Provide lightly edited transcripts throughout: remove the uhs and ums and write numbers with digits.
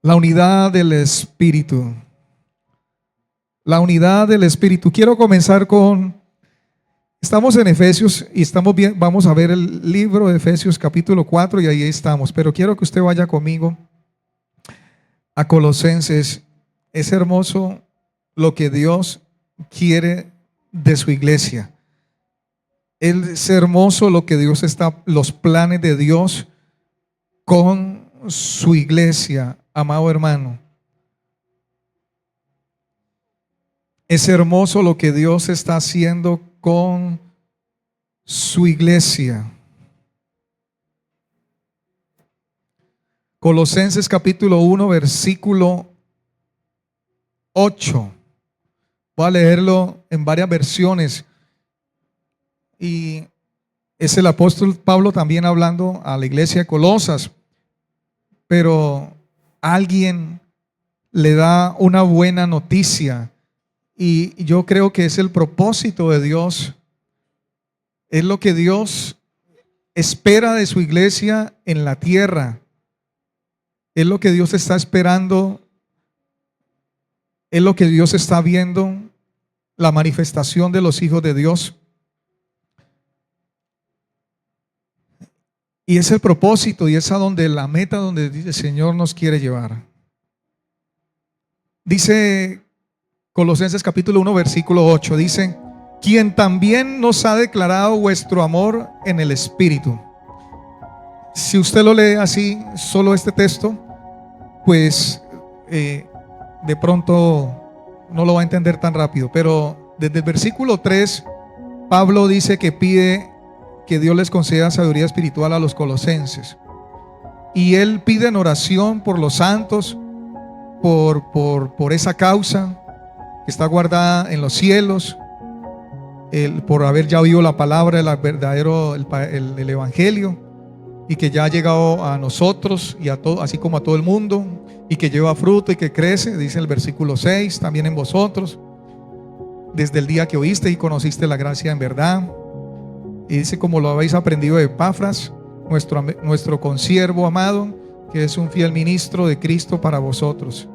La unidad del Espíritu. La unidad del Espíritu. Quiero comenzar estamos en Efesios y vamos a ver el libro de Efesios capítulo 4 y ahí estamos. Pero quiero que usted vaya conmigo a Colosenses. Es hermoso lo que Dios quiere de su iglesia. Es hermoso lo que los planes de Dios con su iglesia, amado hermano. Es hermoso lo que Dios está haciendo con su iglesia. Colosenses capítulo 1, versículo 8. Voy a leerlo en varias versiones. Y es el apóstol Pablo también hablando a la iglesia de Colosas. Pero alguien le da una buena noticia. Y yo creo que es el propósito de Dios. Es lo que Dios espera de su iglesia en la tierra. Es lo que Dios está esperando. Es lo que Dios está viendo. La manifestación de los hijos de Dios. Y es el propósito y es a donde la meta donde el Señor nos quiere llevar. Dice Colosenses capítulo 1 versículo 8, dice: quien también nos ha declarado vuestro amor en el Espíritu. Si usted lo lee así, solo este texto, pues de pronto no lo va a entender tan rápido. Pero desde el versículo 3, Pablo dice que pide que Dios les conceda sabiduría espiritual a los colosenses. Y él pide en oración por los santos, por esa causa que está guardada en los cielos, por haber ya oído la palabra, el evangelio, y que ya ha llegado a nosotros y a todo, así como a todo el mundo, y que lleva fruto y que crece, dice el versículo 6, también en vosotros, desde el día que oíste y conociste la gracia en verdad. Y dice: como lo habéis aprendido de Epafras, nuestro consiervo amado, que es un fiel ministro de Cristo para vosotros,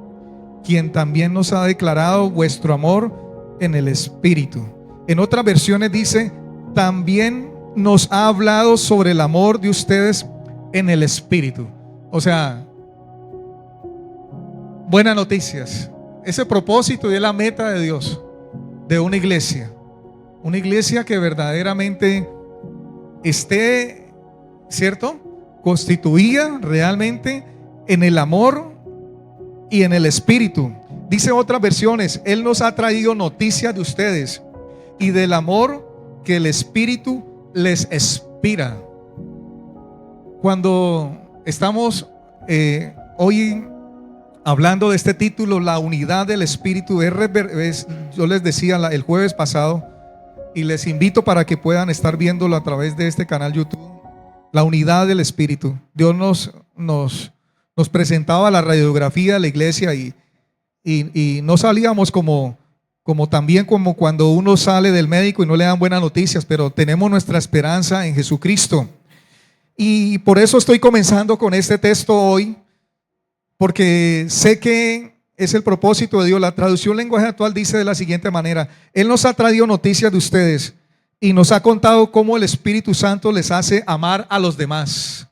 quien también nos ha declarado vuestro amor en el Espíritu. En otras versiones dice: también nos ha hablado sobre el amor de ustedes en el Espíritu. O sea, buenas noticias. Ese propósito y es la meta de Dios, de una iglesia que verdaderamente esté, ¿cierto?, constituida realmente en el amor y en el Espíritu. Dice otras versiones: Él nos ha traído noticias de ustedes y del amor que el Espíritu les inspira. Cuando estamos hoy hablando de este título, la unidad del Espíritu, yo les decía el jueves pasado, y les invito para que puedan estar viéndolo a través de este canal YouTube, la unidad del Espíritu. Dios nos presentaba la radiografía de la iglesia y no salíamos como también como cuando uno sale del médico y no le dan buenas noticias, pero tenemos nuestra esperanza en Jesucristo. Y por eso estoy comenzando con este texto hoy, porque sé que es el propósito de Dios. La traducción lenguaje actual dice de la siguiente manera: Él nos ha traído noticias de ustedes y nos ha contado cómo el Espíritu Santo les hace amar a los demás.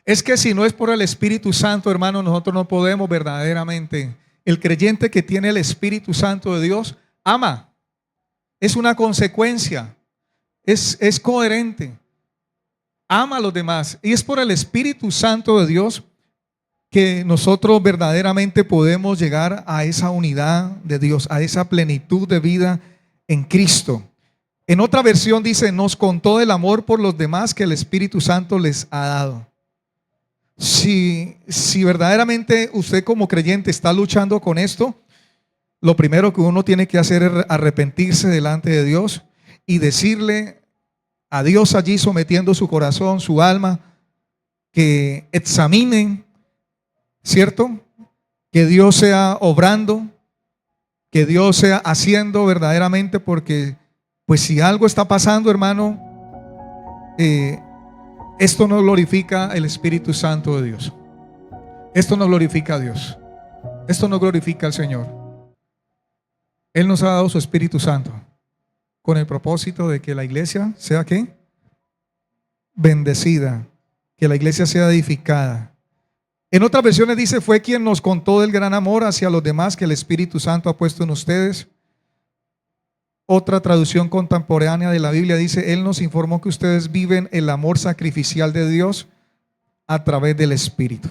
Es que si no es por el Espíritu Santo, hermano, nosotros no podemos verdaderamente. El creyente que tiene el Espíritu Santo de Dios ama. Es una consecuencia. Es coherente. Ama a los demás. Y es por el Espíritu Santo de Dios que nosotros verdaderamente podemos llegar a esa unidad de Dios, a esa plenitud de vida en Cristo. En otra versión dice: nos contó el amor por los demás que el Espíritu Santo les ha dado. Si verdaderamente usted como creyente está luchando con esto, lo primero que uno tiene que hacer es arrepentirse delante de Dios y decirle a Dios allí, sometiendo su corazón, su alma, que examinen, ¿cierto?, que Dios sea obrando, que Dios sea haciendo verdaderamente, porque pues si algo está pasando, hermano, esto no glorifica el Espíritu Santo de Dios. Esto no glorifica a Dios. Esto no glorifica al Señor. Él nos ha dado su Espíritu Santo con el propósito de que la iglesia sea ¿qué? Bendecida, que la iglesia sea edificada. En otras versiones dice, fue quien nos contó del gran amor hacia los demás que el Espíritu Santo ha puesto en ustedes. Otra traducción contemporánea de la Biblia dice, Él nos informó que ustedes viven el amor sacrificial de Dios a través del Espíritu.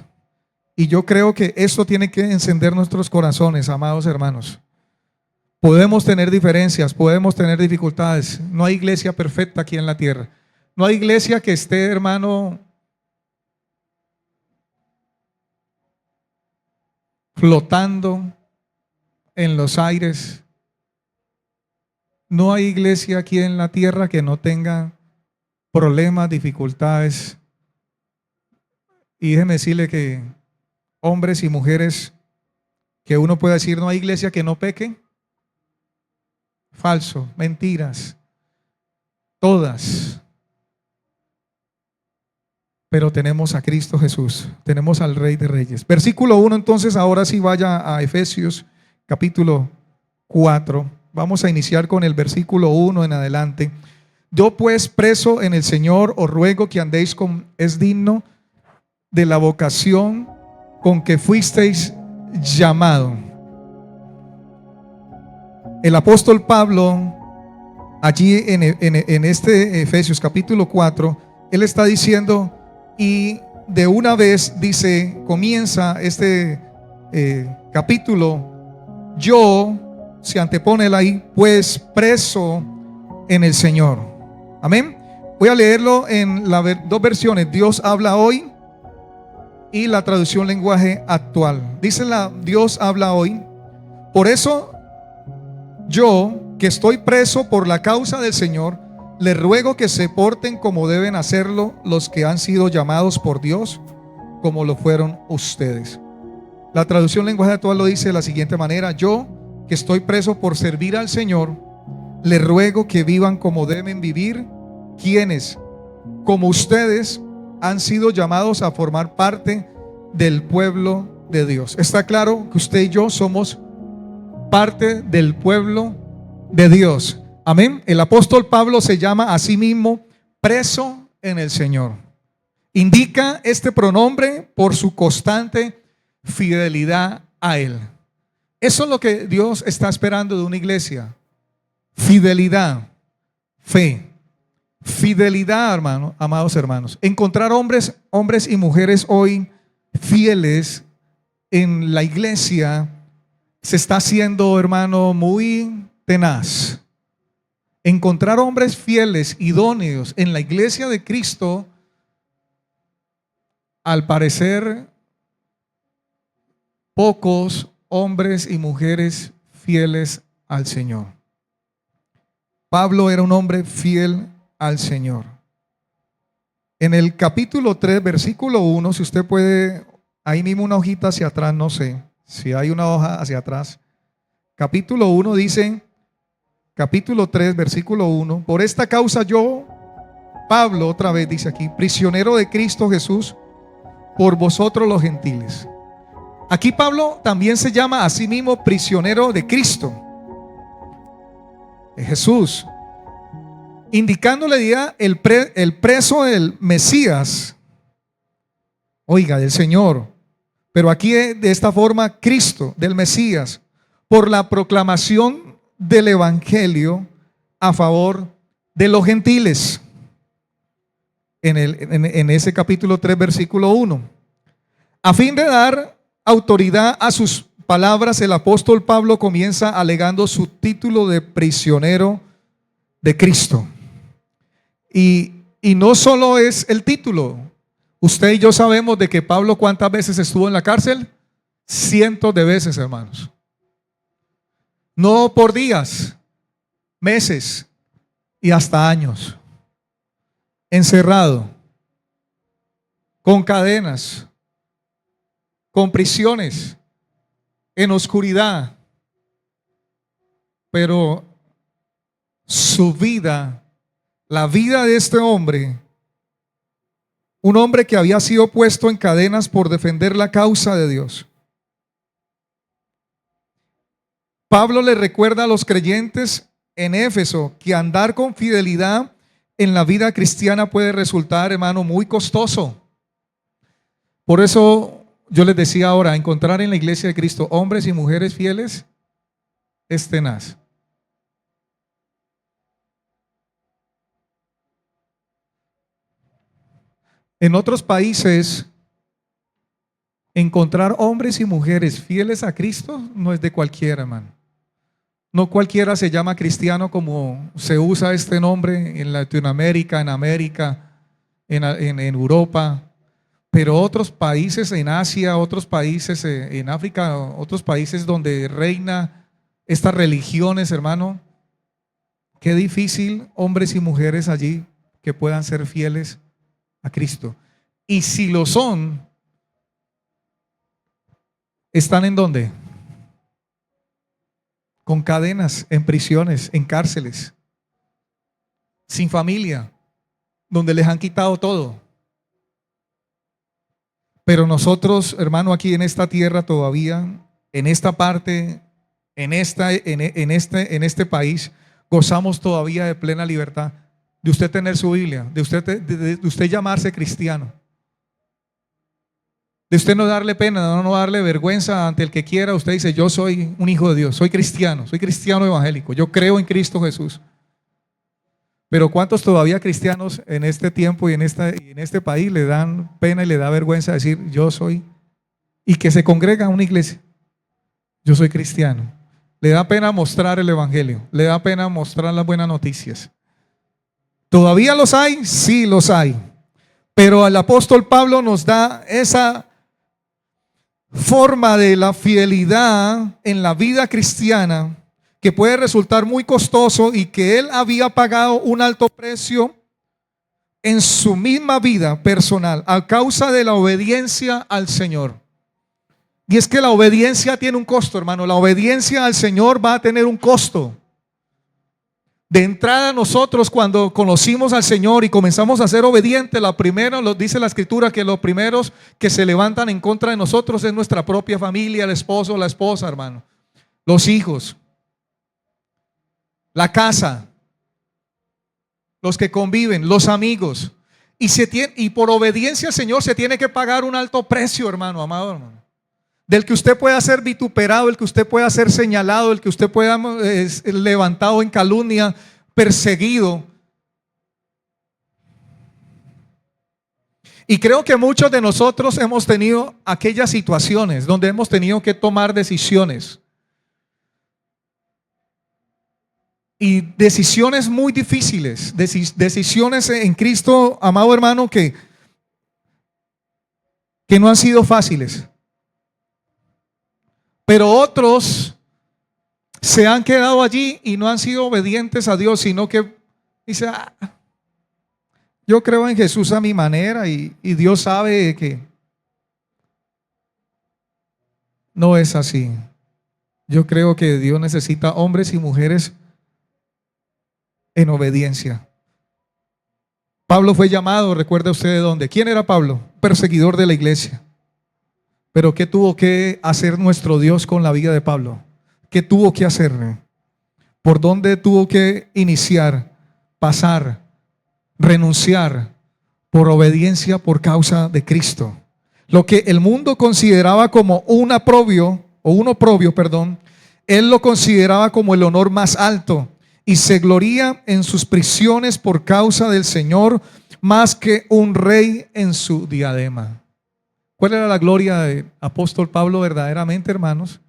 Y yo creo que esto tiene que encender nuestros corazones, amados hermanos. Podemos tener diferencias, podemos tener dificultades. No hay iglesia perfecta aquí en la tierra. No hay iglesia que esté, hermano, flotando en los aires. No hay iglesia aquí en la tierra que no tenga problemas, dificultades. Y déjeme decirle que hombres y mujeres que uno puede decir, no hay iglesia que no peque. Falso, mentiras, todas. Pero tenemos a Cristo Jesús, tenemos al Rey de Reyes. Versículo 1, entonces ahora sí vaya a Efesios capítulo 4. Vamos a iniciar con el versículo 1 en adelante. Yo pues, preso en el Señor, os ruego que andéis como es digno de la vocación con que fuisteis llamado. El apóstol Pablo, allí en este Efesios capítulo 4, él está diciendo, y de una vez dice, comienza este capítulo, yo, se antepone él ahí, pues preso en el Señor. Amén. Voy a leerlo en las dos versiones, Dios habla hoy y la traducción lenguaje actual. Dice Dios habla hoy. Por eso yo, que estoy preso por la causa del Señor, les ruego que se porten como deben hacerlo los que han sido llamados por Dios, como lo fueron ustedes. La traducción lenguaje actual lo dice de la siguiente manera: yo, que estoy preso por servir al Señor, les ruego que vivan como deben vivir, quienes, como ustedes, han sido llamados a formar parte del pueblo de Dios. Está claro que usted y yo somos parte del pueblo de Dios. Amén. El apóstol Pablo se llama a sí mismo preso en el Señor. Indica este pronombre por su constante fidelidad a Él. Eso es lo que Dios está esperando de una iglesia. Fidelidad, fe, fidelidad, hermano, amados hermanos. Encontrar hombres y mujeres hoy fieles en la iglesia se está haciendo, hermano, muy tenaz. Encontrar hombres fieles, idóneos en la iglesia de Cristo, al parecer, pocos hombres y mujeres fieles al Señor. Pablo era un hombre fiel al Señor. En el capítulo 3, versículo 1, si usted puede, ahí mismo una hojita hacia atrás, no sé si hay una hoja hacia atrás. Capítulo 1 dice, capítulo 3, versículo 1, por esta causa yo, Pablo, otra vez dice aquí, prisionero de Cristo Jesús, por vosotros los gentiles. Aquí Pablo también se llama a sí mismo prisionero de Cristo, de Jesús, indicándole ya el preso del Mesías, oiga, del Señor. Pero aquí de esta forma, Cristo, del Mesías, por la proclamación del Evangelio a favor de los gentiles. En ese capítulo 3, versículo 1. A fin de dar autoridad a sus palabras, el apóstol Pablo comienza alegando su título de prisionero de Cristo. Y no solo es el título. Usted y yo sabemos de que Pablo, ¿cuántas veces estuvo en la cárcel? Cientos de veces, hermanos. No por días, meses y hasta años. Encerrado, con cadenas, con prisiones, en oscuridad. Pero su vida, la vida de este hombre, Un hombre que había sido puesto en cadenas por defender la causa de Dios. Pablo le recuerda a los creyentes en Éfeso que andar con fidelidad en la vida cristiana puede resultar, hermano, muy costoso. Por eso yo les decía ahora, encontrar en la iglesia de Cristo hombres y mujeres fieles es tenaz. En otros países, encontrar hombres y mujeres fieles a Cristo no es de cualquiera, hermano. No cualquiera se llama cristiano como se usa este nombre en Latinoamérica, en América, en Europa. Pero otros países en Asia, otros países en África, otros países donde reina estas religiones, hermano, qué difícil hombres y mujeres allí que puedan ser fieles a Cristo. Y si lo son, ¿están en dónde? Con cadenas, en prisiones, en cárceles, sin familia, donde les han quitado todo. Pero nosotros, hermano, aquí en esta tierra todavía, en esta parte, en este país, gozamos todavía de plena libertad de usted tener su Biblia, de usted llamarse cristiano, de usted no darle pena, no darle vergüenza ante el que quiera. Usted dice: yo soy un hijo de Dios, soy cristiano evangélico, yo creo en Cristo Jesús. Pero ¿cuántos todavía cristianos en este tiempo y en este país le dan pena y le da vergüenza decir: yo soy, y que se congrega a una iglesia, yo soy cristiano? Le da pena mostrar el evangelio, le da pena mostrar las buenas noticias. ¿Todavía los hay? Sí, los hay. Pero el apóstol Pablo nos da esa forma de la fidelidad en la vida cristiana que puede resultar muy costoso y que él había pagado un alto precio en su misma vida personal a causa de la obediencia al Señor. Y es que la obediencia tiene un costo, hermano. La obediencia al Señor va a tener un costo. De entrada, nosotros cuando conocimos al Señor y comenzamos a ser obedientes, la primera, lo dice la Escritura, que los primeros que se levantan en contra de nosotros es nuestra propia familia, el esposo, la esposa, hermano, los hijos, la casa, los que conviven, los amigos. Y por obediencia al Señor se tiene que pagar un alto precio, hermano, amado hermano. Del que usted pueda ser vituperado, el que usted pueda ser señalado, el que usted pueda levantado en calumnia, perseguido. Y creo que muchos de nosotros hemos tenido aquellas situaciones donde hemos tenido que tomar decisiones. Y decisiones muy difíciles, decisiones en Cristo, amado hermano, que no han sido fáciles. Pero otros se han quedado allí y no han sido obedientes a Dios, sino que dicen: yo creo en Jesús a mi manera y Dios sabe que no es así. Yo creo que Dios necesita hombres y mujeres en obediencia. Pablo fue llamado, recuerda usted de dónde. ¿Quién era Pablo? Perseguidor de la iglesia. Pero ¿qué tuvo que hacer nuestro Dios con la vida de Pablo? ¿Qué tuvo que hacer? ¿Por dónde tuvo que iniciar, pasar, renunciar por obediencia por causa de Cristo? Lo que el mundo consideraba como un oprobio, él lo consideraba como el honor más alto y se gloría en sus prisiones por causa del Señor más que un rey en su diadema. ¿Cuál era la gloria del apóstol Pablo verdaderamente, hermanos?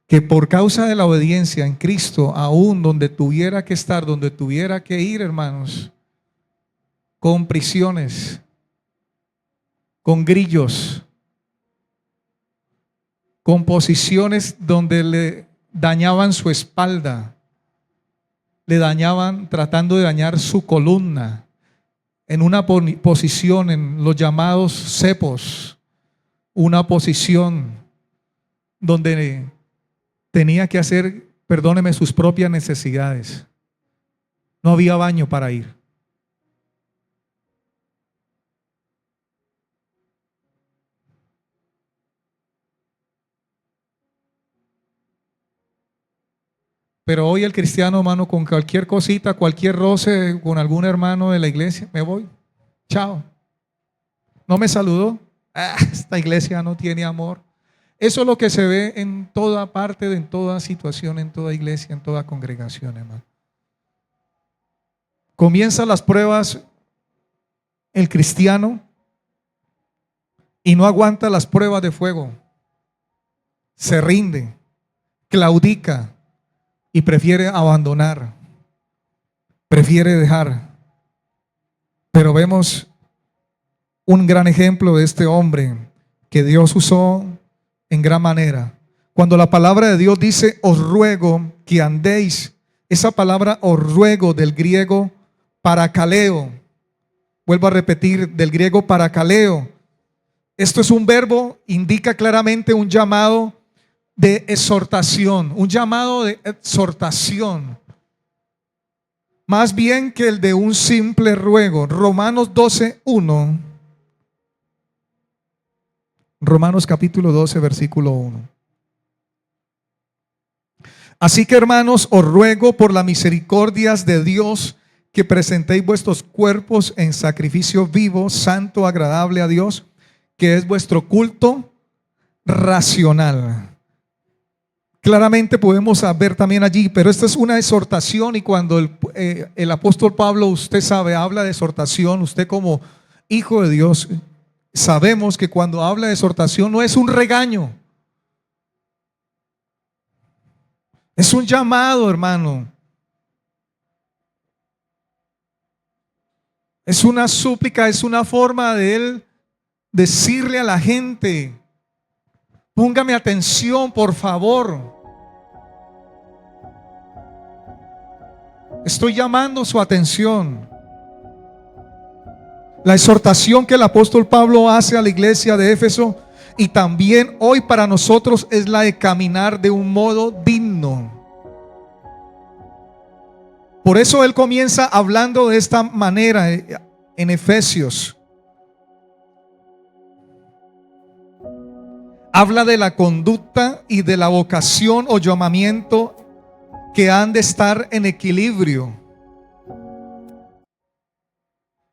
Que por causa de la obediencia en Cristo, aún donde tuviera que estar, donde tuviera que ir, hermanos, con prisiones, con grillos, con posiciones donde le dañaban su espalda, le dañaban tratando de dañar su columna, en una posición en los llamados cepos, una posición donde tenía que hacer, perdóneme, sus propias necesidades. No había baño para ir. Pero hoy el cristiano, hermano, con cualquier cosita, cualquier roce con algún hermano de la iglesia, me voy. Chao. ¿No me saludó? Esta iglesia no tiene amor. Eso es lo que se ve en toda parte, en toda situación, en toda iglesia, en toda congregación, hermano. Comienzan las pruebas el cristiano y no aguanta las pruebas de fuego. Se rinde, claudica y prefiere abandonar, prefiere dejar. Pero vemos un gran ejemplo de este hombre que Dios usó en gran manera. Cuando la palabra de Dios dice, os ruego que andéis, esa palabra os ruego del griego parakaleo, vuelvo a repetir, del griego parakaleo, esto es un verbo, indica claramente un llamado de exhortación, un llamado de exhortación, más bien que el de un simple ruego. Romanos 12:1. Romanos capítulo 12, versículo 1. Así que, hermanos, os ruego por las misericordias de Dios que presentéis vuestros cuerpos en sacrificio vivo, santo, agradable a Dios, que es vuestro culto racional. Claramente podemos ver también allí, pero esta es una exhortación, y cuando el apóstol Pablo, usted sabe, habla de exhortación, usted como hijo de Dios, sabemos que cuando habla de exhortación no es un regaño, es un llamado, hermano. Es una súplica, es una forma de él decirle a la gente, póngame atención, por favor. Estoy llamando su atención. La exhortación que el apóstol Pablo hace a la iglesia de Éfeso y también hoy para nosotros es la de caminar de un modo digno. Por eso él comienza hablando de esta manera en Efesios. Habla de la conducta y de la vocación o llamamiento que han de estar en equilibrio.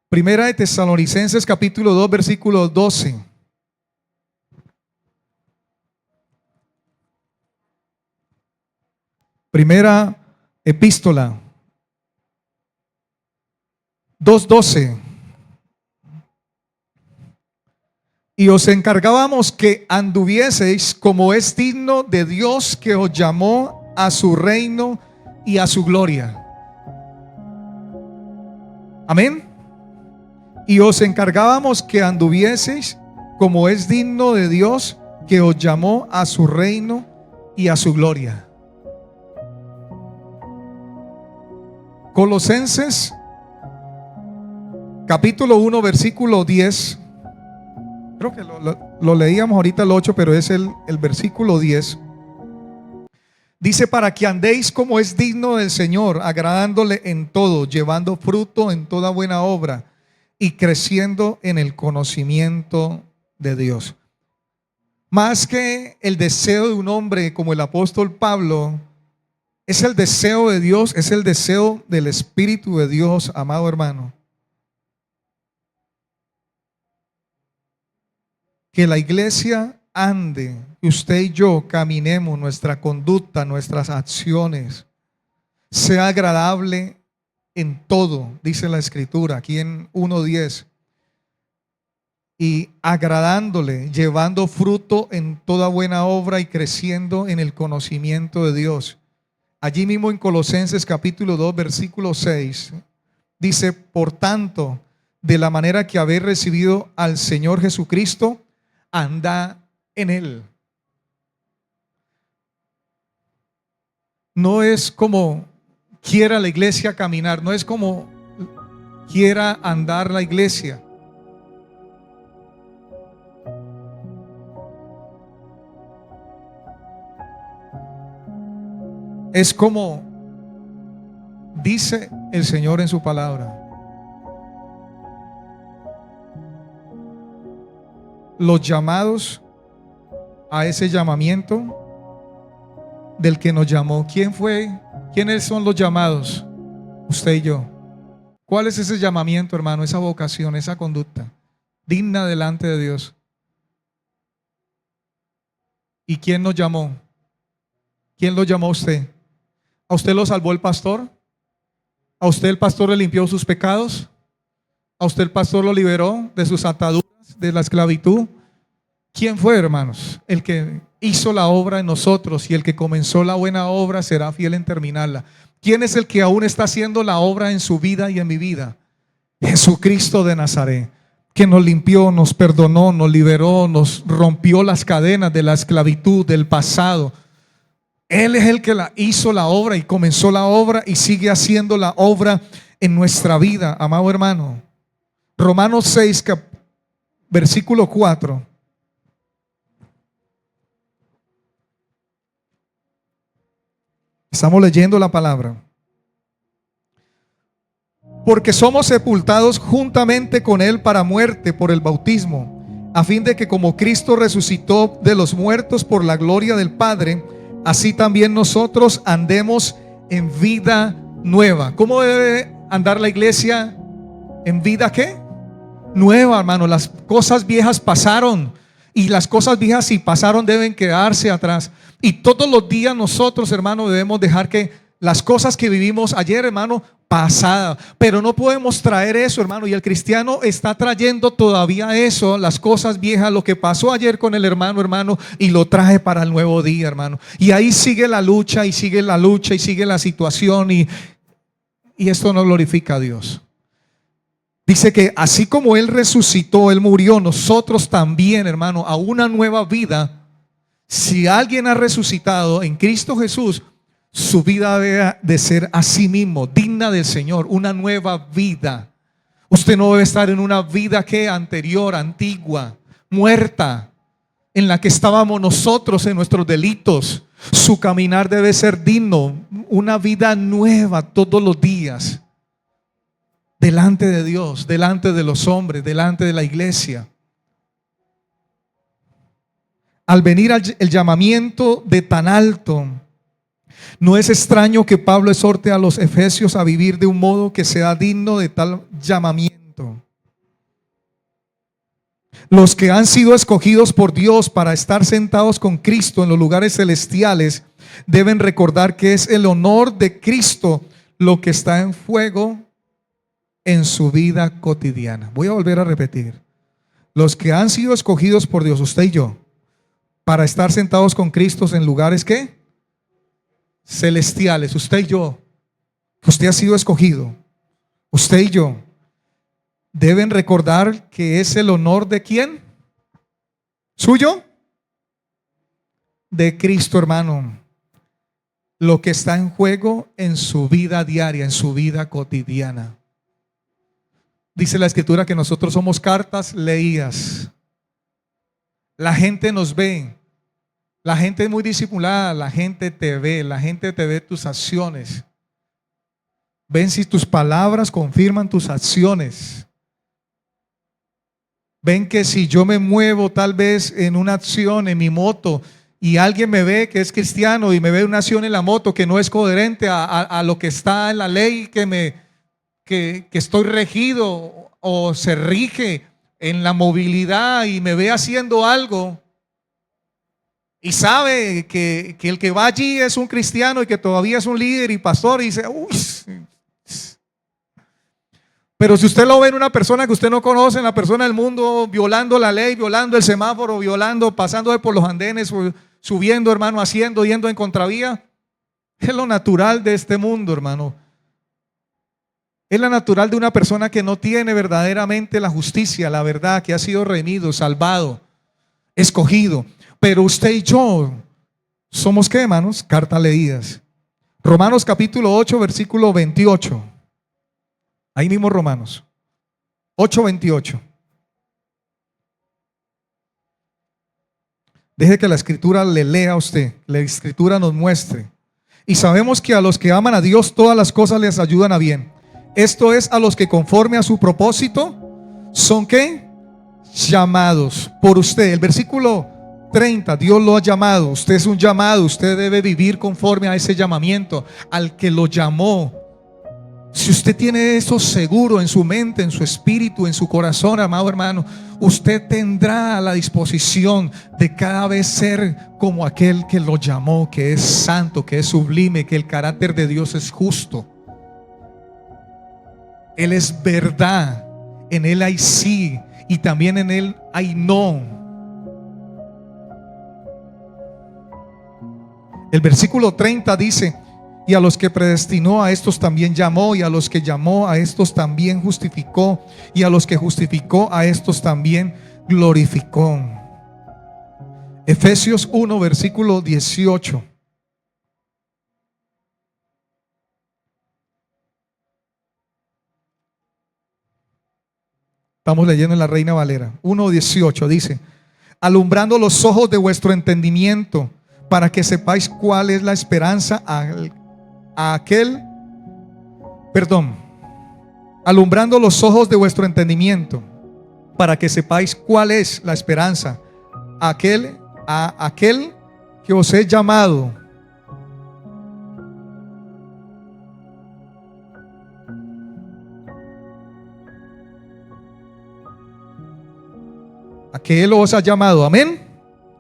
Primera de Tesalonicenses capítulo 2 versículo 12. Primera epístola 2:12. Y os encargábamos que anduvieseis como es digno de Dios que os llamó a su reino y a su gloria. Amén. Y os encargábamos que anduvieseis como es digno de Dios que os llamó a su reino y a su gloria. Colosenses capítulo 1 versículo 10. Creo que lo leíamos ahorita el 8, pero es el versículo 10. Dice, para que andéis como es digno del Señor, agradándole en todo, llevando fruto en toda buena obra y creciendo en el conocimiento de Dios. Más que el deseo de un hombre como el apóstol Pablo, es el deseo de Dios, es el deseo del Espíritu de Dios, amado hermano. Que la iglesia ande, que usted y yo caminemos, nuestra conducta, nuestras acciones, sea agradable en todo, dice la Escritura, aquí en 1:10. Y agradándole, llevando fruto en toda buena obra y creciendo en el conocimiento de Dios. Allí mismo en Colosenses capítulo 2 versículo 6 dice, por tanto, de la manera que habéis recibido al Señor Jesucristo, anda en él. No es como quiera la iglesia caminar, no es como quiera andar la iglesia. Es como dice el Señor en su palabra. Los llamados a ese llamamiento del que nos llamó. ¿Quién fue ¿Quiénes son los llamados? Usted y yo. ¿Cuál es ese llamamiento, hermano? Esa vocación, esa conducta digna delante de Dios. ¿Y quién nos llamó? ¿Quién lo llamó a usted? ¿A usted lo salvó el pastor? ¿A usted el pastor le limpió sus pecados? ¿A usted el pastor lo liberó de sus ataduras, de la esclavitud? ¿Quién fue, hermanos? El que hizo la obra en nosotros, y el que comenzó la buena obra será fiel en terminarla. ¿Quién es el que aún está haciendo la obra en su vida y en mi vida? Jesucristo de Nazaret, que nos limpió, nos perdonó, nos liberó, nos rompió las cadenas de la esclavitud del pasado. Él es el que hizo la obra y comenzó la obra y sigue haciendo la obra en nuestra vida, amado hermano. Romanos 6, versículo 4. Estamos leyendo la palabra. Porque somos sepultados juntamente con Él para muerte por el bautismo, a fin de que como Cristo resucitó de los muertos por la gloria del Padre, así también nosotros andemos en vida nueva. ¿Cómo debe andar la iglesia? ¿En vida qué? Nueva, hermano. Las cosas viejas pasaron, y las cosas viejas, si pasaron, deben quedarse atrás. Y todos los días nosotros, hermano, debemos dejar que las cosas que vivimos ayer, hermano, pasada, pero no podemos traer eso, hermano. Y el cristiano está trayendo todavía eso, las cosas viejas, lo que pasó ayer con el hermano, y lo trae para el nuevo día, hermano. Y ahí sigue la lucha, y sigue la lucha, y sigue la situación, y esto no glorifica a Dios. Dice que así como Él resucitó, Él murió, nosotros también, hermano, a una nueva vida. Si alguien ha resucitado en Cristo Jesús, su vida debe de ser a sí mismo, digna del Señor, una nueva vida. Usted no debe estar en una vida que anterior, antigua, muerta, en la que estábamos nosotros en nuestros delitos. Su caminar debe ser digno, una vida nueva todos los días, delante de Dios, delante de los hombres, delante de la iglesia. Al venir el llamamiento de tan alto, no es extraño que Pablo exhorte a los efesios a vivir de un modo que sea digno de tal llamamiento. Los que han sido escogidos por Dios para estar sentados con Cristo en los lugares celestiales deben recordar que es el honor de Cristo lo que está en fuego en su vida cotidiana. Voy a volver a repetir. Los que han sido escogidos por Dios, usted y yo, para estar sentados con Cristo en lugares ¿qué? Celestiales. Usted y yo, usted ha sido escogido. Usted y yo deben recordar que es el honor de ¿quién? ¿Suyo? De Cristo, hermano. Lo que está en juego en su vida diaria, en su vida cotidiana. Dice la Escritura que nosotros somos cartas leídas. La gente nos ve. La gente es muy disimulada. La gente te ve tus acciones. Ven si tus palabras confirman tus acciones. Ven que si yo me muevo tal vez en una acción en mi moto y alguien me ve que es cristiano y me ve una acción en la moto que no es coherente a lo que está en la ley que estoy regido o se rige en la movilidad, y me ve haciendo algo y sabe que el que va allí es un cristiano y que todavía es un líder y pastor, y dice, uy. Pero si usted lo ve en una persona que usted no conoce, en la persona del mundo, violando la ley, violando el semáforo, pasando por los andenes, subiendo, hermano, haciendo, yendo en contravía, es lo natural de este mundo, hermano. Es la natural de una persona que no tiene verdaderamente la justicia, la verdad, que ha sido redimido, salvado, escogido. Pero usted y yo somos ¿qué, hermanos? Cartas leídas. Romanos capítulo 8, versículo 28. Ahí mismo Romanos 8:28. Deje que la Escritura le lea a usted, la Escritura nos muestre. Y sabemos que a los que aman a Dios todas las cosas les ayudan a bien. Esto es, a los que conforme a su propósito son ¿qué? Llamados por usted. El versículo 30, Dios lo ha llamado. Usted es un llamado, usted debe vivir conforme a ese llamamiento, al que lo llamó. Si usted tiene eso seguro en su mente, en su espíritu, en su corazón, amado hermano, usted tendrá la disposición de cada vez ser como aquel que lo llamó, que es santo, que es sublime, que el carácter de Dios es justo. Él es verdad, en Él hay sí y también en Él hay no. El versículo 30 dice: y a los que predestinó, a estos también llamó, y a los que llamó, a estos también justificó, y a los que justificó, a estos también glorificó. Efesios 1, versículo 18. Estamos leyendo en la Reina Valera. 1:18 dice: alumbrando los ojos de vuestro entendimiento, para que sepáis cuál es la esperanza alumbrando los ojos de vuestro entendimiento, para que sepáis cuál es la esperanza a aquel que os he llamado. A que Él os ha llamado, amén,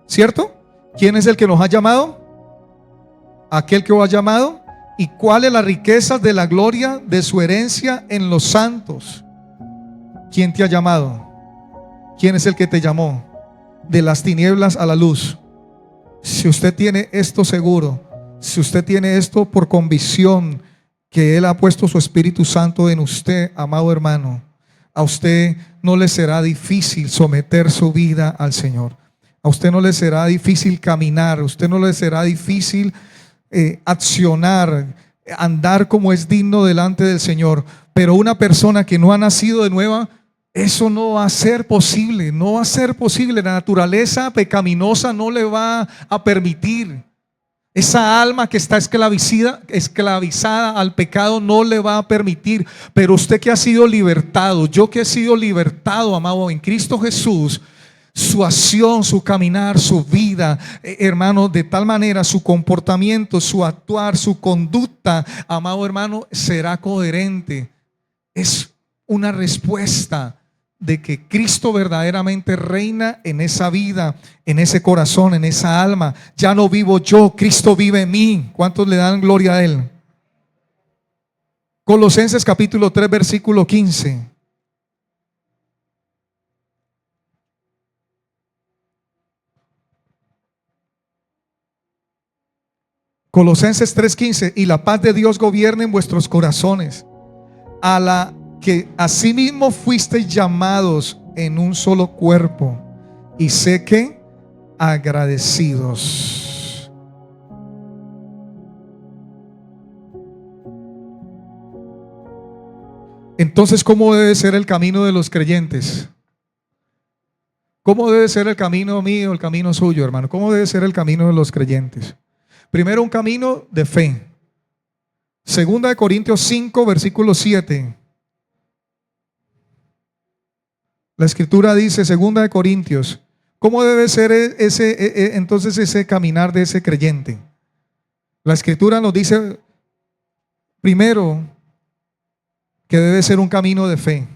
¿cierto? ¿Quién es el que nos ha llamado? Aquel que os ha llamado. ¿Y cuál es la riqueza de la gloria de su herencia en los santos? ¿Quién te ha llamado? ¿Quién es el que te llamó? De las tinieblas a la luz. Si usted tiene esto seguro, si usted tiene esto por convicción, que Él ha puesto su Espíritu Santo en usted, amado hermano, a usted no le será difícil someter su vida al Señor. A usted no le será difícil caminar, a usted no le será difícil accionar, andar como es digno delante del Señor. Pero una persona que no ha nacido de nueva, eso no va a ser posible, no va a ser posible. La naturaleza pecaminosa no le va a permitir. Esa alma que está esclavizada al pecado no le va a permitir. Pero usted que ha sido libertado, yo que he sido libertado, amado, en Cristo Jesús, su acción, su caminar, su vida, hermano, de tal manera, su comportamiento, su actuar, su conducta, amado hermano, será coherente. Es una respuesta de que Cristo verdaderamente reina en esa vida, en ese corazón, en esa alma. Ya no vivo yo, Cristo vive en mí. ¿Cuántos le dan gloria a Él? Colosenses capítulo 3, versículo 15. Colosenses 3:15: y la paz de Dios gobierne en vuestros corazones, a la que asimismo fuisteis llamados en un solo cuerpo, y sé que agradecidos. Entonces, ¿cómo debe ser el camino de los creyentes? ¿Cómo debe ser el camino mío, el camino suyo, hermano? ¿Cómo debe ser el camino de los creyentes? Primero, un camino de fe. Segunda de Corintios 5, versículo 7. La escritura dice, segunda de Corintios, ¿cómo debe ser entonces ese caminar de ese creyente? La escritura nos dice, primero, que debe ser un camino de fe,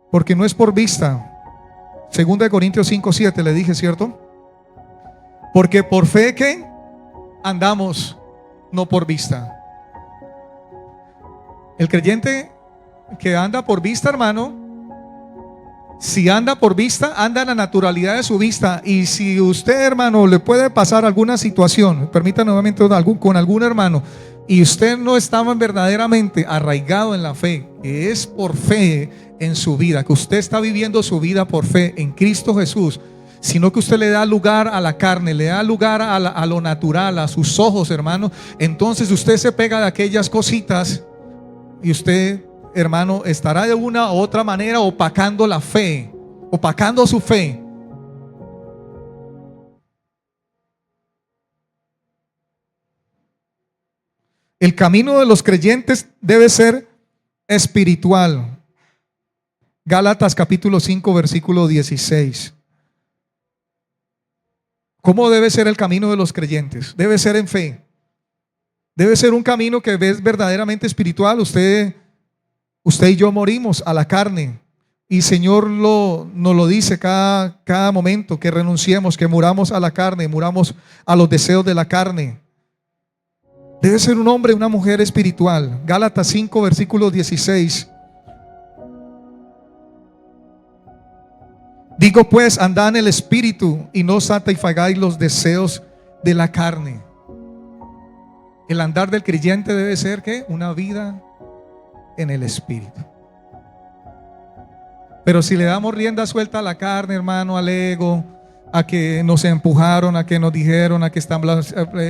porque no es por vista. Segunda de Corintios 5, 7 le dije, ¿cierto? Porque por fe que andamos, no por vista. El creyente que anda por vista, hermano, si anda por vista, anda en la naturalidad de su vista. Y si usted, hermano, le puede pasar alguna situación, permítame nuevamente con algún hermano, y usted no estaba verdaderamente arraigado en la fe, que es por fe en su vida, que usted está viviendo su vida por fe en Cristo Jesús, sino que usted le da lugar a la carne, le da lugar a lo natural, a sus ojos, hermano, entonces usted se pega de aquellas cositas y usted, hermano, estará de una u otra manera opacando la fe, opacando su fe. El camino de los creyentes debe ser espiritual. Gálatas capítulo 5, versículo 16. ¿Cómo debe ser el camino de los creyentes? Debe ser en fe. Debe ser un camino que es verdaderamente espiritual. Usted y yo morimos a la carne. Y Señor nos lo dice cada momento, que renunciemos, que muramos a la carne, muramos a los deseos de la carne. Debe ser un hombre, una mujer espiritual. Gálatas 5, versículo 16. Digo pues, andad en el espíritu y no satisfagáis los deseos de la carne. El andar del creyente debe ser ¿qué? Una vida en el espíritu. Pero si le damos rienda suelta a la carne, hermano, al ego, a que nos empujaron, a que nos dijeron, a que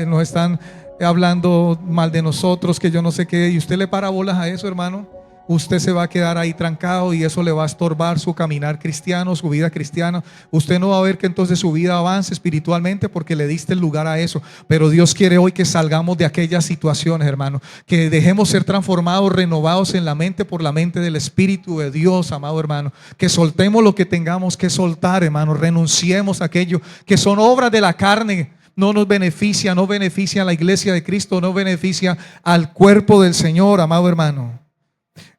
nos están hablando mal de nosotros, que yo no sé qué, y usted le para bolas a eso, hermano, usted se va a quedar ahí trancado y eso le va a estorbar su caminar cristiano, su vida cristiana. Usted no va a ver que entonces su vida avance espiritualmente porque le diste el lugar a eso. Pero Dios quiere hoy que salgamos de aquellas situaciones, hermano, que dejemos ser transformados, renovados en la mente por la mente del Espíritu de Dios, amado hermano. Que soltemos lo que tengamos que soltar, hermano. Renunciemos a aquello que son obras de la carne. No nos beneficia, no beneficia a la iglesia de Cristo, no beneficia al cuerpo del Señor, amado hermano.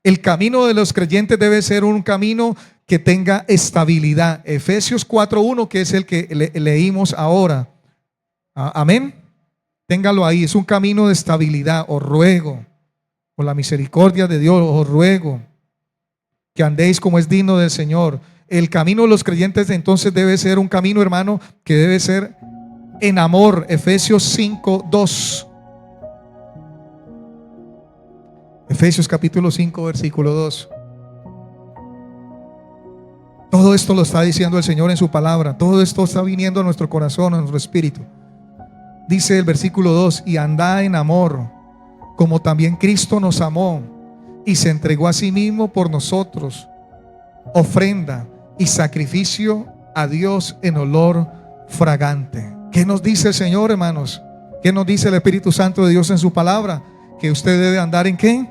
El camino de los creyentes debe ser un camino que tenga estabilidad. Efesios 4:1, que es el que leímos ahora. Amén. Téngalo ahí. Es un camino de estabilidad. Os ruego, por la misericordia de Dios, os ruego que andéis como es digno del Señor. El camino de los creyentes entonces debe ser un camino, hermano, que debe ser en amor. Efesios 5:2. Efesios capítulo 5, versículo 2. Todo esto lo está diciendo el Señor en su palabra. Todo esto está viniendo a nuestro corazón, a nuestro espíritu. Dice el versículo 2: y andad en amor, como también Cristo nos amó y se entregó a sí mismo por nosotros, ofrenda y sacrificio a Dios en olor fragante. ¿Qué nos dice el Señor, hermanos? ¿Qué nos dice el Espíritu Santo de Dios en su palabra? Que usted debe andar ¿en qué?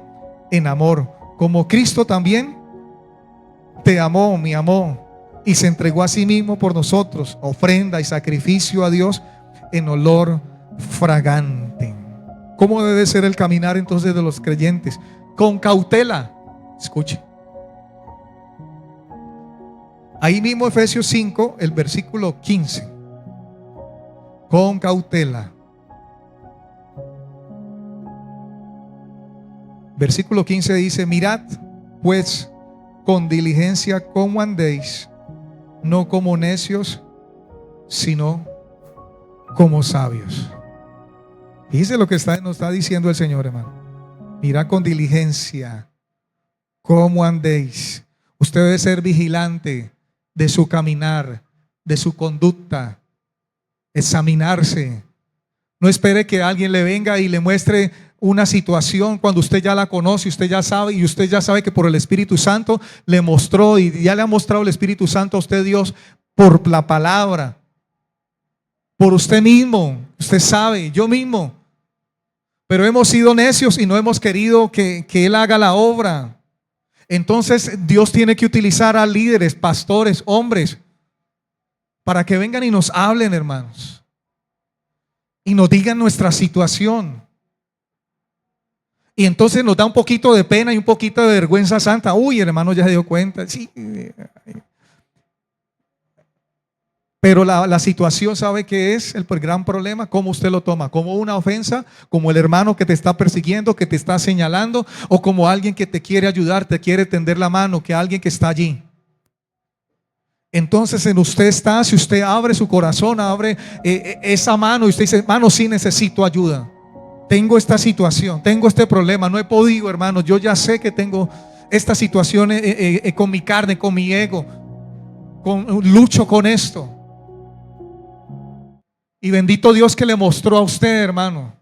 En amor, como Cristo también te amó, me amó y se entregó a sí mismo por nosotros, ofrenda y sacrificio a Dios en olor fragante. ¿Cómo debe ser el caminar entonces de los creyentes? Con cautela. Escuche. Ahí mismo Efesios 5, el versículo 15. Con cautela. Versículo 15 dice: mirad pues con diligencia cómo andéis, no como necios, sino como sabios. Dice lo que nos está diciendo el Señor, hermano. Mirad con diligencia cómo andéis. Usted debe ser vigilante de su caminar, de su conducta, examinarse. No espere que alguien le venga y le muestre una situación cuando usted ya la conoce, usted ya sabe, y usted ya sabe que por el Espíritu Santo le mostró, y ya le ha mostrado el Espíritu Santo a usted, Dios, por la palabra, por usted mismo. Usted sabe, yo mismo. Pero hemos sido necios y no hemos querido que Él haga la obra. Entonces Dios tiene que utilizar a líderes, pastores, hombres, para que vengan y nos hablen, hermanos, y nos digan nuestra situación. Y entonces nos da un poquito de pena y un poquito de vergüenza santa. Uy, el hermano ya se dio cuenta. Sí. Pero la situación, ¿sabe qué es el gran problema? ¿Cómo usted lo toma? ¿Como una ofensa? ¿Como el hermano que te está persiguiendo, que te está señalando? ¿O como alguien que te quiere ayudar, te quiere tender la mano, que alguien que está allí? Entonces en usted está, si usted abre su corazón, abre esa mano y usted dice: hermano, sí necesito ayuda. Tengo esta situación, tengo este problema, no he podido, hermano. Yo ya sé que tengo esta situación con mi carne, con mi ego, lucho con esto. Y bendito Dios que le mostró a usted, hermano.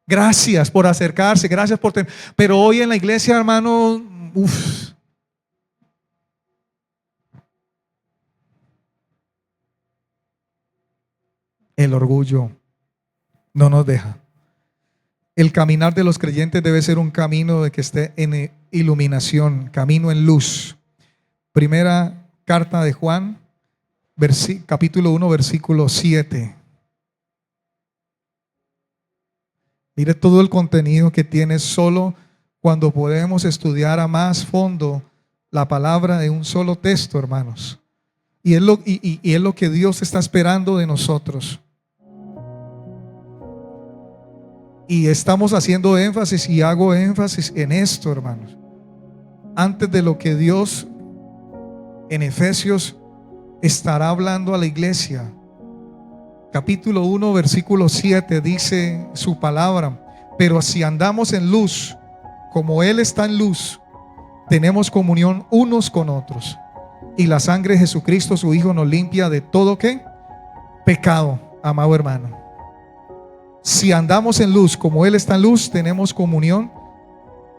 Gracias por acercarse, gracias por tener. Pero hoy en la iglesia, hermano, el orgullo no nos deja. El caminar de los creyentes debe ser un camino de que esté en iluminación, camino en luz. Primera carta de Juan, capítulo 1, versículo 7. Mire todo el contenido que tiene solo cuando podemos estudiar a más fondo la palabra de un solo texto, hermanos. Y es lo que Dios está esperando de nosotros. Y estamos haciendo énfasis y hago énfasis en esto, hermanos. Antes de lo que Dios en Efesios estará hablando a la iglesia. Capítulo 1, versículo 7 dice su palabra: pero si andamos en luz, como Él está en luz, tenemos comunión unos con otros. Y la sangre de Jesucristo, su Hijo, nos limpia de todo ¿qué? Pecado, amado hermano. Si andamos en luz, como Él está en luz, tenemos comunión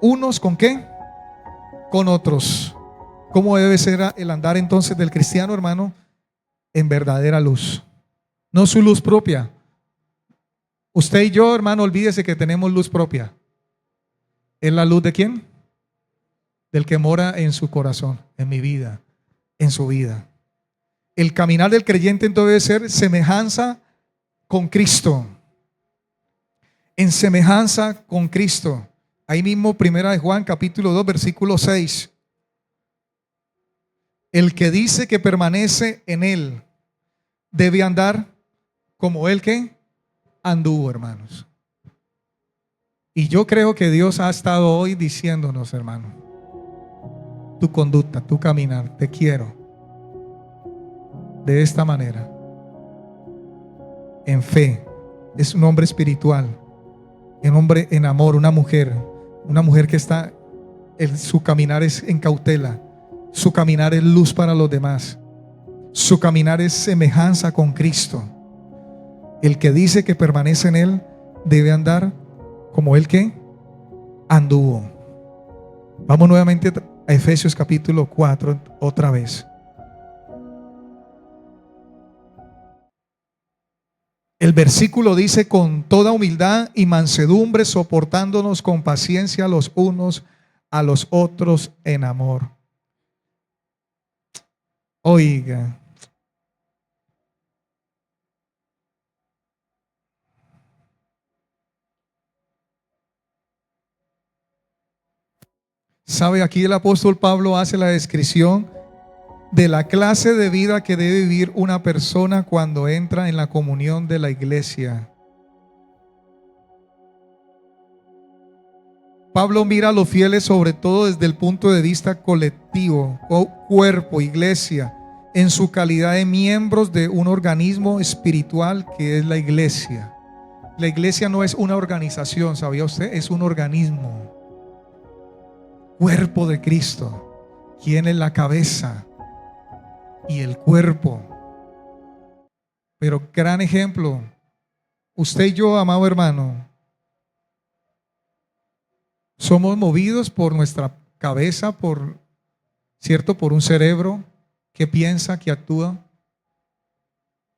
unos con ¿qué? Con otros. ¿Cómo debe ser el andar entonces del cristiano, hermano? En verdadera luz. No su luz propia. Usted y yo, hermano, olvídese que tenemos luz propia. ¿Es la luz de quién? Del que mora en su corazón, en mi vida, en su vida. El caminar del creyente entonces debe ser semejanza con Cristo. En semejanza con Cristo. Ahí mismo, primera de Juan, capítulo 2, versículo 6. El que dice que permanece en Él debe andar como Él que anduvo, hermanos. Y yo creo que Dios ha estado hoy diciéndonos, hermano, tu conducta, tu caminar, te quiero de esta manera, en fe. Es un hombre espiritual, un hombre en amor, una mujer que está, su caminar es en cautela, su caminar es luz para los demás, su caminar es semejanza con Cristo. El que dice que permanece en Él debe andar como Él que anduvo. Vamos nuevamente a Efesios capítulo 4 otra vez. El versículo dice: con toda humildad y mansedumbre, soportándonos con paciencia los unos a los otros en amor. Oiga, ¿sabe? Aquí el apóstol Pablo hace la descripción de la clase de vida que debe vivir una persona cuando entra en la comunión de la iglesia. Pablo mira a los fieles sobre todo desde el punto de vista colectivo, cuerpo, iglesia, en su calidad de miembros de un organismo espiritual que es la iglesia. La iglesia no es una organización, ¿sabía usted? Es un organismo. Cuerpo de Cristo. ¿Quién es la cabeza? Y el cuerpo. Pero gran ejemplo, usted y yo, amado hermano, somos movidos por nuestra cabeza, por un cerebro que piensa, que actúa,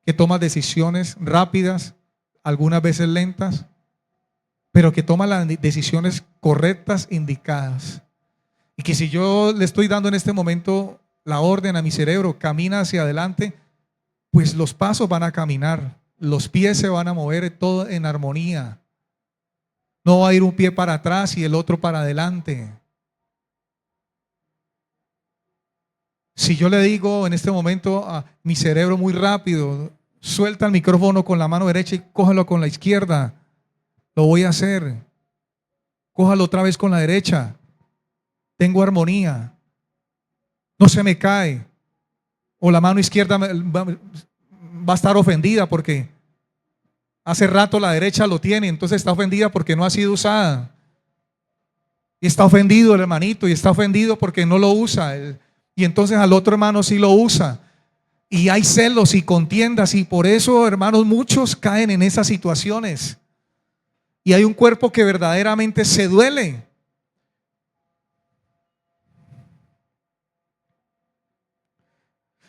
que toma decisiones rápidas, algunas veces lentas, pero que toma las decisiones correctas, indicadas. Y que si yo le estoy dando en este momento la orden a mi cerebro, camina hacia adelante, pues los pasos van a caminar, los pies se van a mover, todo en armonía. No va a ir un pie para atrás y el otro para adelante. Si yo le digo en este momento a mi cerebro muy rápido, suelta el micrófono con la mano derecha y cógelo con la izquierda, lo voy a hacer. Cójalo otra vez con la derecha. Tengo armonía. No se me cae. O la mano izquierda va a estar ofendida porque hace rato la derecha lo tiene, entonces está ofendida porque no ha sido usada. Y está ofendido el hermanito, y está ofendido porque no lo usa. Y entonces al otro hermano sí lo usa. Y hay celos y contiendas, y por eso, hermanos, muchos caen en esas situaciones. Y hay un cuerpo que verdaderamente se duele.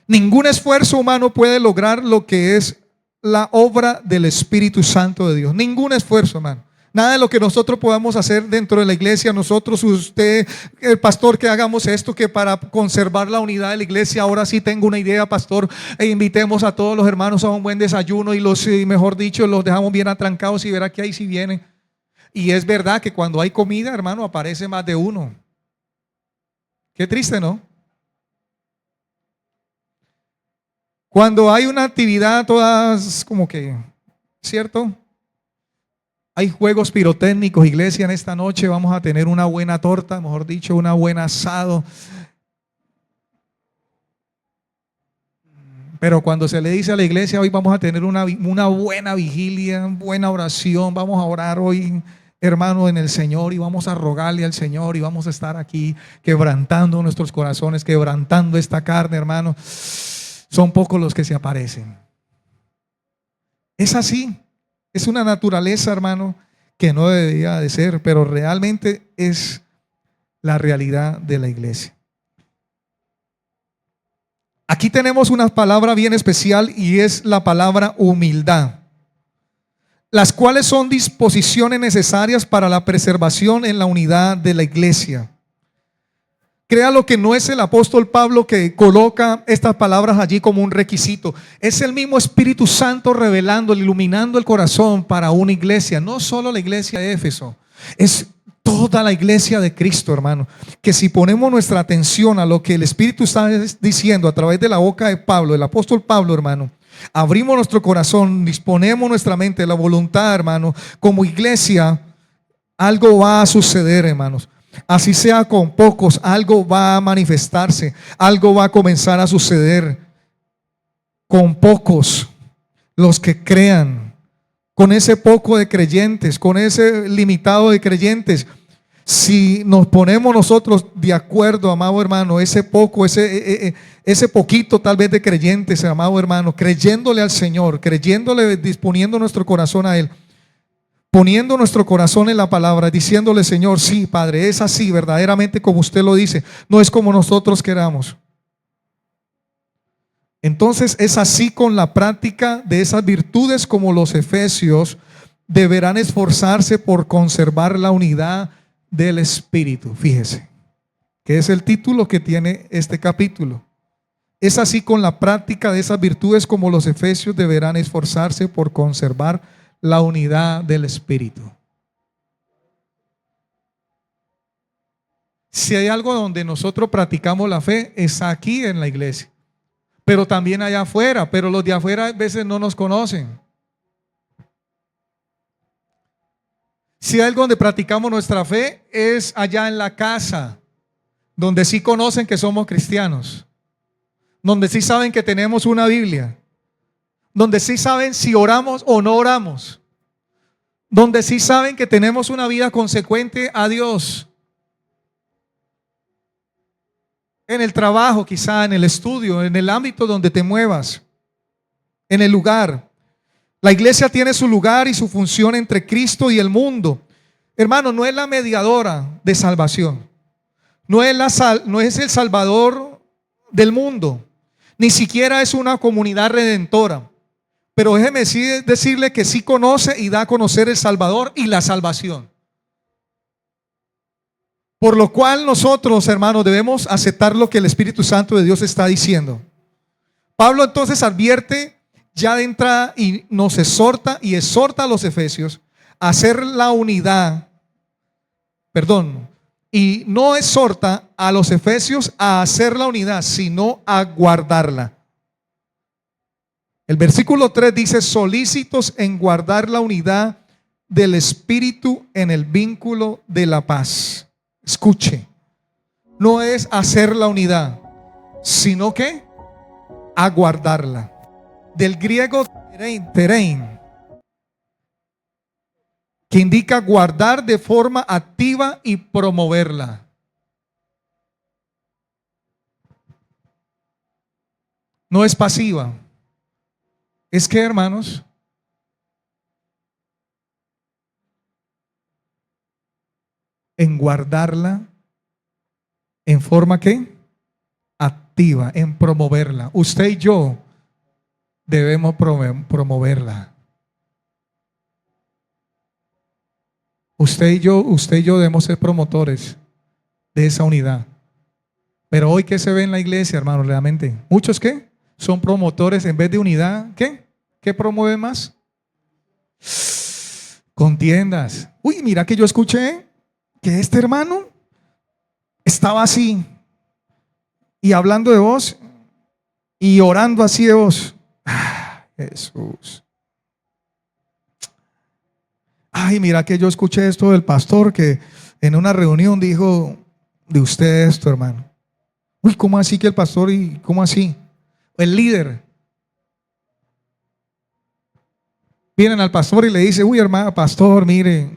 Ningún esfuerzo humano puede lograr lo que es la obra del Espíritu Santo de Dios. Ningún esfuerzo, hermano. Nada de lo que nosotros podamos hacer dentro de la iglesia, nosotros, usted, el pastor, que hagamos esto, que para conservar la unidad de la iglesia, ahora sí tengo una idea, pastor, invitemos a todos los hermanos a un buen desayuno y mejor dicho, los dejamos bien atrancados y verá que ahí sí vienen. Y es verdad que cuando hay comida, hermano, aparece más de uno. Qué triste, ¿no? Cuando hay una actividad, todas como que, ¿cierto? Hay juegos pirotécnicos, iglesia, en esta noche vamos a tener una buena torta, mejor dicho, una buena asado. Pero cuando se le dice a la iglesia, hoy vamos a tener una buena vigilia, buena oración, vamos a orar hoy, hermano, en el Señor, y vamos a rogarle al Señor, y vamos a estar aquí quebrantando nuestros corazones, quebrantando esta carne, hermano. Son pocos los que se aparecen. Es así, es una naturaleza, hermano, que no debería de ser, pero realmente es la realidad de la iglesia. Aquí tenemos una palabra bien especial y es la palabra humildad, las cuales son disposiciones necesarias para la preservación en la unidad de la iglesia. Créalo que no es el apóstol Pablo que coloca estas palabras allí como un requisito. Es el mismo Espíritu Santo revelando, iluminando el corazón para una iglesia. No solo la iglesia de Éfeso, es toda la iglesia de Cristo, hermano. Que si ponemos nuestra atención a lo que el Espíritu está diciendo a través de la boca de Pablo, el apóstol Pablo, hermano, abrimos nuestro corazón, disponemos nuestra mente, la voluntad, hermano, como iglesia, algo va a suceder, hermanos. Así sea con pocos, algo va a manifestarse, algo va a comenzar a suceder con pocos, los que crean, con ese poco de creyentes, con ese limitado de creyentes. Si nos ponemos nosotros de acuerdo, amado hermano, ese poco, ese poquito tal vez de creyentes, amado hermano, creyéndole al Señor, creyéndole, disponiendo nuestro corazón a Él, poniendo nuestro corazón en la palabra, diciéndole: Señor, sí, Padre, es así, verdaderamente como usted lo dice, no es como nosotros queramos. Entonces es así con la práctica de esas virtudes, como los efesios deberán esforzarse por conservar la unidad del Espíritu. Fíjese, que es el título que tiene este capítulo. Es así con la práctica de esas virtudes, como los efesios deberán esforzarse por conservar la unidad del Espíritu. Si hay algo donde nosotros practicamos la fe, es aquí en la iglesia, pero también allá afuera. Pero los de afuera a veces no nos conocen. Si hay algo donde practicamos nuestra fe, es allá en la casa, donde sí conocen que somos cristianos, donde sí saben que tenemos una Biblia, donde sí saben si oramos o no oramos, donde sí saben que tenemos una vida consecuente a Dios. En el trabajo, quizá en el estudio, en el ámbito donde te muevas, en el lugar. La iglesia tiene su lugar y su función entre Cristo y el mundo. Hermano, no es la mediadora de salvación, no es el salvador del mundo, ni siquiera es una comunidad redentora. Pero déjeme decirle que sí conoce y da a conocer el Salvador y la salvación. Por lo cual nosotros, hermanos, debemos aceptar lo que el Espíritu Santo de Dios está diciendo. Pablo entonces advierte ya de entrada y nos exhorta y exhorta a los efesios a hacer la unidad. Y no exhorta a los efesios a hacer la unidad, sino a guardarla. El versículo 3 dice: solícitos en guardar la unidad del Espíritu en el vínculo de la paz. Escuche, no es hacer la unidad, sino que aguardarla. Del griego terein, que indica guardar de forma activa y promoverla. No es pasiva. Es que, hermanos, en guardarla en forma que activa, en promoverla. Usted y yo debemos promoverla. Usted y yo debemos ser promotores de esa unidad. Pero hoy, ¿qué se ve en la iglesia, hermanos? Realmente, muchos ¿qué? Son promotores en vez de unidad. ¿Qué? ¿Qué promueve más? contiendas. Uy, mira que yo escuché que este hermano estaba así y hablando de vos y orando así de vos. Jesús. Ay, mira que yo escuché esto del pastor que en una reunión dijo de usted esto, hermano. Uy, ¿cómo así que el pastor y cómo así? El líder. Vienen al pastor y le dice, uy, hermano, pastor, mire,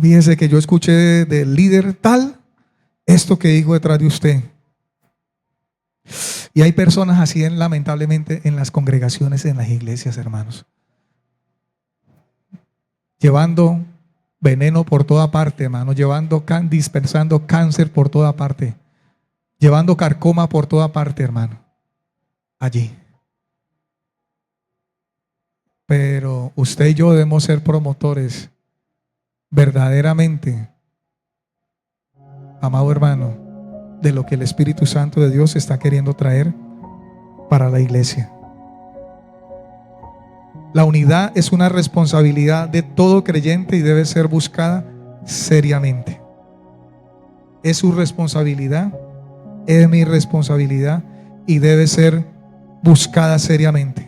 fíjese que yo escuché del líder tal, esto que dijo detrás de usted. Y hay personas así, lamentablemente, en las congregaciones, en las iglesias, hermanos. Llevando veneno por toda parte, hermano. Dispersando cáncer por toda parte. Llevando carcoma por toda parte, hermano. Allí. Pero usted y yo debemos ser promotores verdaderamente, amado hermano, de lo que el Espíritu Santo de Dios está queriendo traer para la iglesia. La unidad es una responsabilidad de todo creyente y debe ser buscada seriamente. Es su responsabilidad, es mi responsabilidad y debe ser buscada seriamente.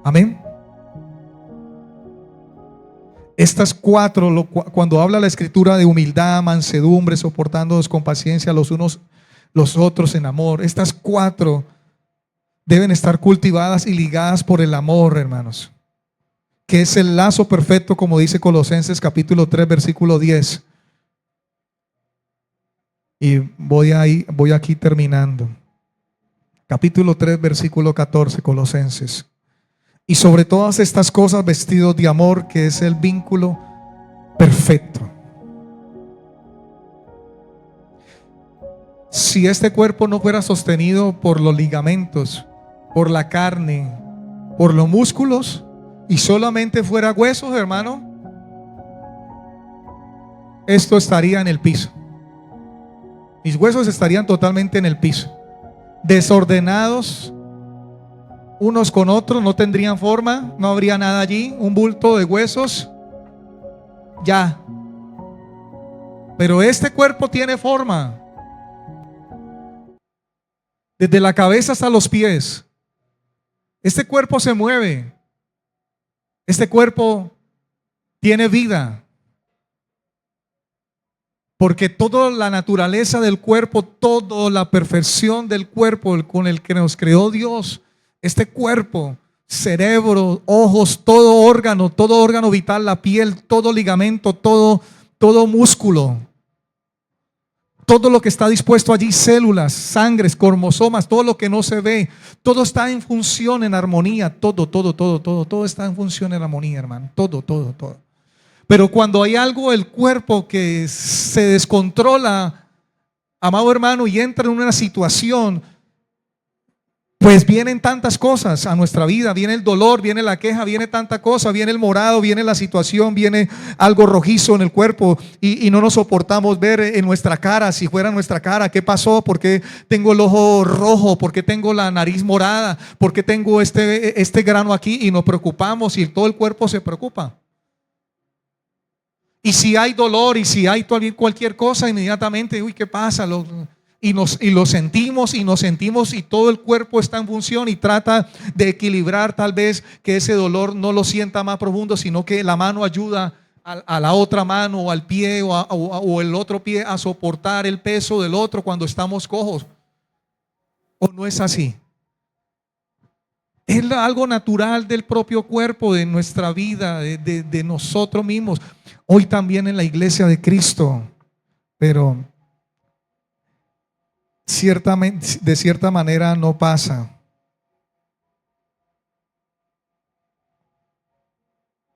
Amén. Estas cuatro, cuando habla la escritura de humildad, mansedumbre, soportándonos con paciencia los unos los otros en amor, estas cuatro deben estar cultivadas y ligadas por el amor, hermanos, que es el lazo perfecto, como dice Colosenses capítulo 3 versículo 10. Y voy aquí terminando. Capítulo 3 versículo 14, Colosenses. Y sobre todas estas cosas vestidos de amor, que es el vínculo perfecto. Si este cuerpo no fuera sostenido por los ligamentos, por la carne, por los músculos, y solamente fuera huesos, hermano, esto estaría en el piso. Mis huesos estarían totalmente en el piso, desordenados unos con otros, no tendrían forma, no habría nada allí, un bulto de huesos, ya. Pero este cuerpo tiene forma, desde la cabeza hasta los pies. Este cuerpo se mueve, este cuerpo tiene vida, porque toda la naturaleza del cuerpo, toda la perfección del cuerpo con el que nos creó Dios, este cuerpo, cerebro, ojos, todo órgano vital, la piel, todo ligamento, todo músculo, todo lo que está dispuesto allí, células, sangres, cromosomas, todo lo que no se ve, todo está en función, en armonía, todo está en función, en armonía, hermano, todo. Pero cuando hay algo, el cuerpo que se descontrola, amado hermano, y entra en una situación, pues vienen tantas cosas a nuestra vida, viene el dolor, viene la queja, viene tanta cosa, viene el morado, viene la situación, viene algo rojizo en el cuerpo y no nos soportamos ver en nuestra cara, si fuera nuestra cara, ¿qué pasó? ¿Por qué tengo el ojo rojo? ¿Por qué tengo la nariz morada? ¿Por qué tengo este grano aquí? Y nos preocupamos y todo el cuerpo se preocupa. Y si hay dolor y si hay cualquier cosa, inmediatamente, uy, ¿qué pasa? Y lo sentimos y todo el cuerpo está en función y trata de equilibrar, tal vez que ese dolor no lo sienta más profundo, sino que la mano ayuda a la otra mano o al pie o el otro pie a soportar el peso del otro cuando estamos cojos. ¿O no es así? Es algo natural del propio cuerpo, de nuestra vida, de nosotros mismos. Hoy también en la iglesia de Cristo, pero de cierta manera no pasa.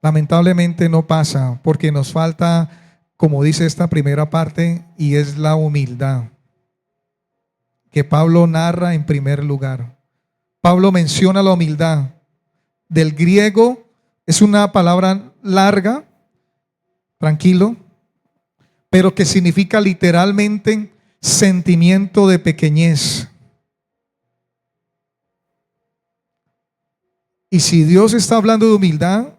Lamentablemente no pasa, porque nos falta, como dice esta primera parte, y es la humildad, que Pablo narra en primer lugar. Pablo menciona la humildad. Del griego es una palabra larga, tranquilo, pero que significa literalmente sentimiento de pequeñez. Y si Dios está hablando de humildad,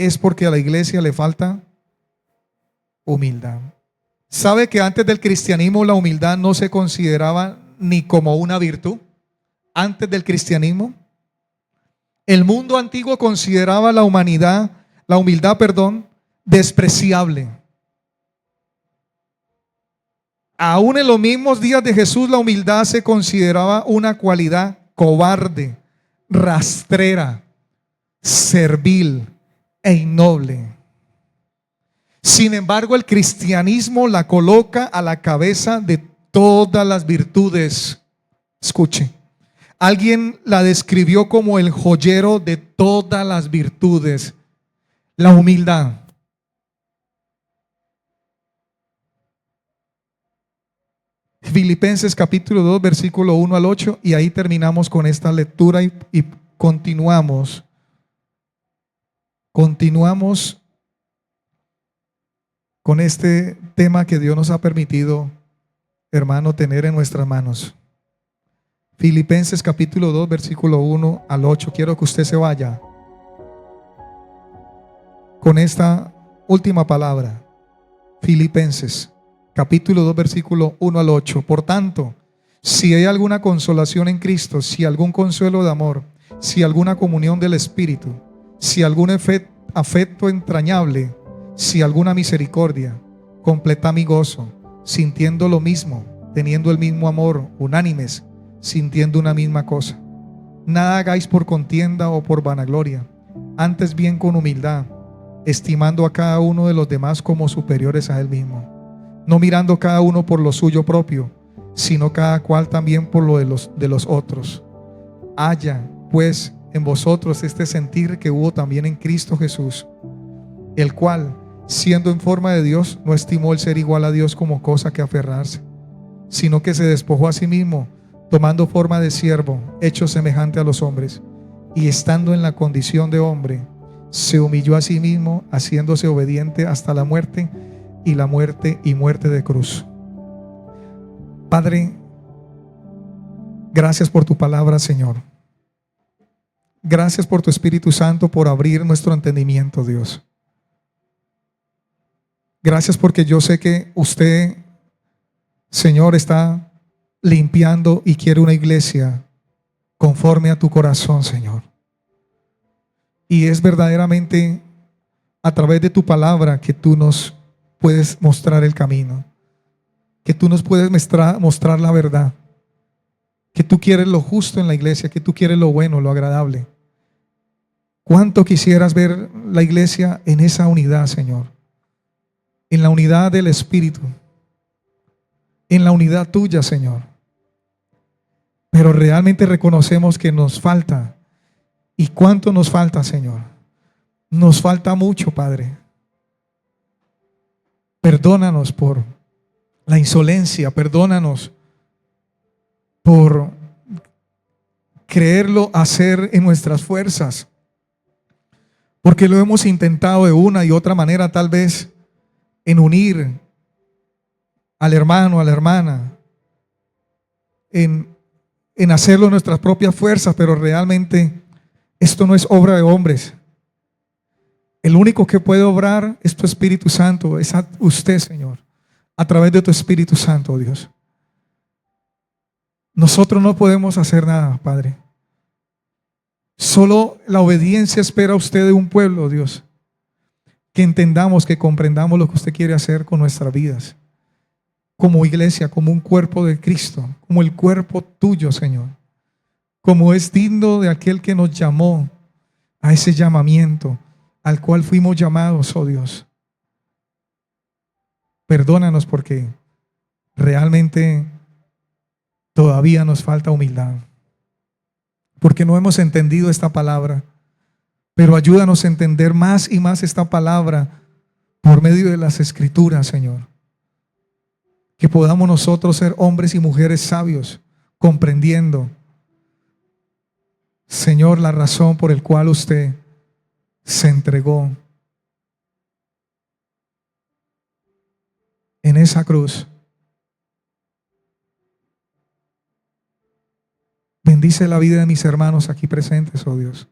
es porque a la iglesia le falta humildad. ¿Sabe que antes del cristianismo la humildad no se consideraba ni como una virtud? Antes del cristianismo, el mundo antiguo consideraba la humildad, despreciable. Aún en los mismos días de Jesús, la humildad se consideraba una cualidad cobarde, rastrera, servil e innoble. Sin embargo, el cristianismo la coloca a la cabeza de todas las virtudes. Escuche, alguien la describió como el joyero de todas las virtudes, la humildad. Filipenses capítulo 2, versículo 1 al 8, y ahí terminamos con esta lectura y continuamos con este tema que Dios nos ha permitido, hermano, tener en nuestras manos. Filipenses capítulo 2, versículo 1 al 8. Quiero que usted se vaya con esta última palabra. Filipenses capítulo 2, versículo 1 al 8. Por tanto, si hay alguna consolación en Cristo, si algún consuelo de amor, si alguna comunión del Espíritu, si algún afecto entrañable, si alguna misericordia, completa mi gozo, sintiendo lo mismo, teniendo el mismo amor, unánimes, sintiendo una misma cosa. Nada hagáis por contienda o por vanagloria, antes bien con humildad, estimando a cada uno de los demás como superiores a él mismo, no mirando cada uno por lo suyo propio, sino cada cual también por lo de los otros. Haya pues en vosotros este sentir que hubo también en Cristo Jesús, el cual, siendo en forma de Dios, no estimó el ser igual a Dios como cosa que aferrarse, sino que se despojó a sí mismo, tomando forma de siervo, hecho semejante a los hombres, y estando en la condición de hombre, se humilló a sí mismo, haciéndose obediente hasta la muerte y muerte de cruz. Padre, gracias por tu palabra, Señor. Gracias por tu Espíritu Santo, por abrir nuestro entendimiento, Dios. Gracias porque yo sé que usted, Señor, está limpiando y quiere una iglesia conforme a tu corazón, Señor. Y es verdaderamente a través de tu palabra que tú nos puedes mostrar el camino, que tú nos puedes mostrar la verdad, que tú quieres lo justo en la iglesia, que tú quieres lo bueno, lo agradable. ¿Cuánto quisieras ver la iglesia en esa unidad, Señor? En la unidad del Espíritu, en la unidad tuya, Señor. Pero realmente reconocemos que nos falta. ¿Y cuánto nos falta, Señor? Nos falta mucho, Padre. Perdónanos por la insolencia, perdónanos por creerlo hacer en nuestras fuerzas, porque lo hemos intentado de una y otra manera, tal vez en unir al hermano, a la hermana, en hacerlo en nuestras propias fuerzas, pero realmente esto no es obra de hombres. El único que puede obrar es tu Espíritu Santo, es a usted, Señor, a través de tu Espíritu Santo, Dios. Nosotros no podemos hacer nada, Padre. Solo la obediencia espera usted de un pueblo, Dios. Que entendamos, que comprendamos lo que usted quiere hacer con nuestras vidas. Como iglesia, como un cuerpo de Cristo, como el cuerpo tuyo, Señor. Como es digno de aquel que nos llamó a ese llamamiento al cual fuimos llamados, oh Dios. Perdónanos porque realmente todavía nos falta humildad, porque no hemos entendido esta palabra, pero ayúdanos a entender más y más esta palabra por medio de las Escrituras, Señor. Que podamos nosotros ser hombres y mujeres sabios, comprendiendo, Señor, la razón por la cual usted se entregó en esa cruz. Bendice la vida de mis hermanos aquí presentes, oh Dios.